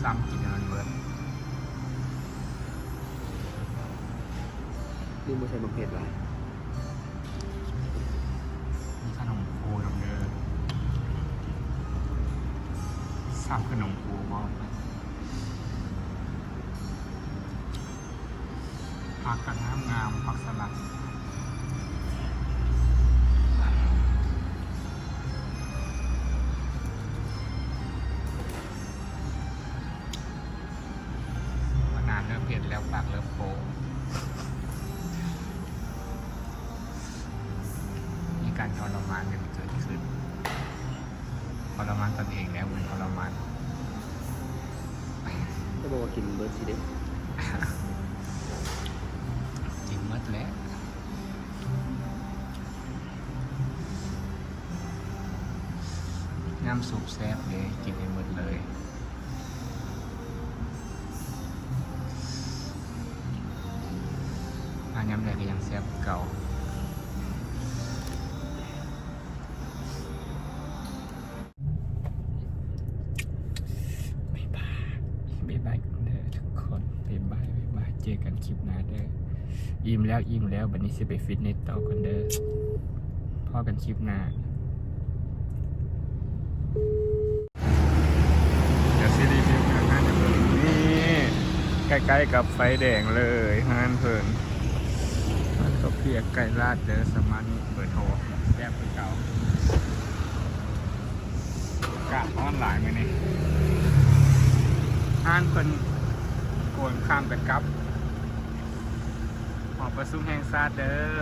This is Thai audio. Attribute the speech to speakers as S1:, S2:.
S1: ซ้ำกินมันเบิร์ด
S2: นี่มันใส่มะเขือไร
S1: มีขนมปูดำเนินซ้ำขนมปูบอกผักกระน้ำงามผักสลัดนานเริ่มเผ็ดแล้วปากเริ่มโปมีการทรมานกันเกิดขึ้นทรมานตนเองแล้วเหมือนทรมาน
S2: จะบอกว่ากินเบิร์ดสิเด้
S1: จริงมัดแล้วน้ำซุปแซ่บเลยกินให้หมดเลยน้ำแดงก็ยังแซ่บเก่าบ๊ายบายเด้อทุกคนบ๊ายบายเจอกันคลิปหน้าเด้ออิ่มแล้วบัดนี้สิไปฟิตเนสต่อกันเด้อพอกันคลิปหน้าเดี๋ยวซีรีส์เดียวกันนะเดี๋ยวนี่ใกล้ๆกับไฟแดงเลยงานเพลินมันก็เพียกไก่ลาดเด้อสมานี่เปิดโทรแยกเป็นเก่ากะออนไลน์มานี่อ่านเพิ่นโกนข้ามกันกับหอประชุมแห่งชาติเด้อ